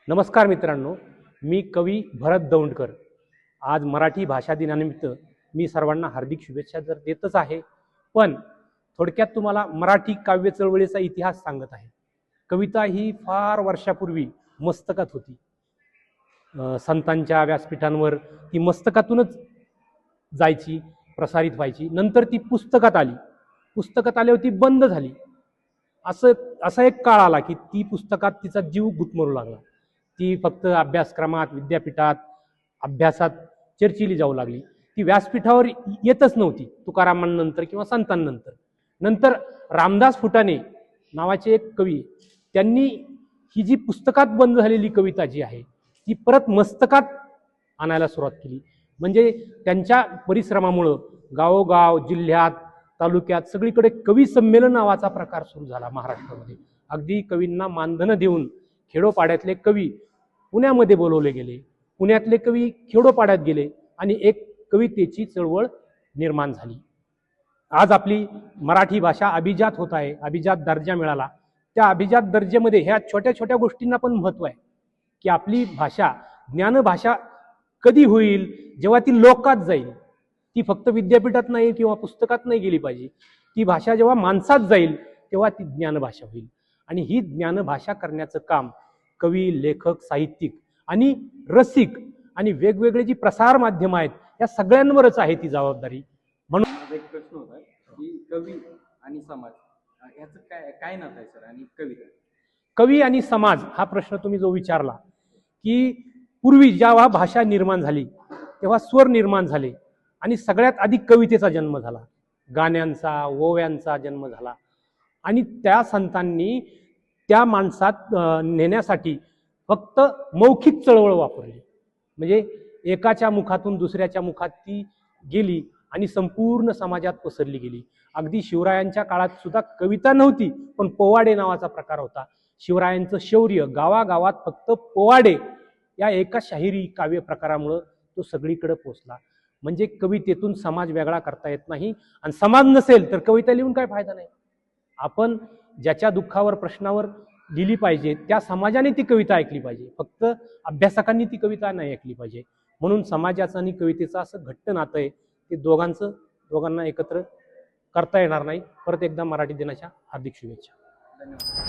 नमस्कार मित्रांनो, मी कवी भरत दौंडकर। आज मराठी भाषा दिनानिमित्त मी सर्वांना हार्दिक शुभेच्छा तर देतच आहे, पण थोडक्यात तुम्हाला मराठी काव्य चळवळीचा इतिहास सांगत आहे। कविता ही फार वर्षापूर्वी मस्तकात होती। संतांच्या व्यासपीठांवर ती मस्तकातूनच जायची, प्रसारित व्हायची। नंतर ती पुस्तकात आली, पुस्तकात आल्यावर ती बंद झाली। असा एक काळ आला की ती पुस्तकात तिचा जीव गुदमरू लागला। ती फक्त अभ्यासक्रमात, विद्यापीठात, अभ्यासात चर्चिली जाऊ लागली। ती व्यासपीठावर येतच नव्हती तुकारामांनंतर किंवा संतांनंतर। नंतर रामदास फुटाणे नावाचे एक कवी, त्यांनी ही जी पुस्तकात बंद झालेली कविता जी आहे ती परत मस्तकात आणायला सुरुवात केली। म्हणजे त्यांच्या परिश्रमामुळे गावोगाव, जिल्ह्यात, तालुक्यात सगळीकडे कवी संमेलन नावाचा प्रकार सुरू झाला महाराष्ट्रामध्ये। अगदी कवींना मानधन देऊन खेडोपाड्यातले कवी पुण्यामध्ये बोलवले गेले, पुण्यातले कवी खेडोपाड्यात गेले आणि एक कवितेची चळवळ निर्माण झाली। आज आपली मराठी भाषा अभिजात होत आहे, अभिजात दर्जा मिळाला। त्या अभिजात दर्जेमध्ये ह्या छोट्या छोट्या गोष्टींना पण महत्त्व आहे की आपली भाषा ज्ञानभाषा कधी होईल, जेव्हा ती लोकात जाईल। ती फक्त विद्यापीठात नाही किंवा पुस्तकात नाही गेली पाहिजे। ती भाषा जेव्हा माणसात जाईल तेव्हा ती ज्ञानभाषा होईल। आणि ही ज्ञानभाषा करण्याचं काम कवी, लेखक, साहित्यिक आणि रसिक आणि वेगवेगळे जी प्रसार माध्यम आहेत या सगळ्यांवरच आहे ती जबाबदारी। म्हणून माझा एक प्रश्न होता की कवी आणि समाज याचं काय नातं आहे सर, आणि कविता? कवी आणि समाज हा प्रश्न तुम्ही जो विचारला की पूर्वी जेव्हा भाषा निर्माण झाली तेव्हा स्वर निर्माण झाले आणि सगळ्यात आधी कवितेचा जन्म झाला, गाण्यांचा, ओव्यांचा जन्म झाला। आणि त्या संतांनी त्या माणसात नेण्यासाठी फक्त मौखिक चळवळ वापरली। म्हणजे एकाच्या मुखातून दुसऱ्याच्या मुखात ती गेली आणि संपूर्ण समाजात पसरली गेली। अगदी शिवरायांच्या काळात सुद्धा कविता नव्हती, पण पोवाडे नावाचा प्रकार होता। शिवरायांचं शौर्य गावागावात फक्त पोवाडे या एका शाहिरी काव्य प्रकारामुळे तो सगळीकडे पोचला। म्हणजे कवितेतून समाज वेगळा करता येत नाही, आणि समाज नसेल तर कविता लिहून काय फायदा नाही। आपण ज्याच्या दुःखावर, प्रश्नावर लिहिली पाहिजे त्या समाजाने ती कविता ऐकली पाहिजे, फक्त अभ्यासकांनी ती कविता नाही ऐकली पाहिजे। म्हणून समाजाचं आणि कवितेचं असं घट्ट नातं आहे, ते दोघांना एकत्र करता येणार नाही। परत एकदा मराठी दिनाच्या हार्दिक शुभेच्छा। धन्यवाद।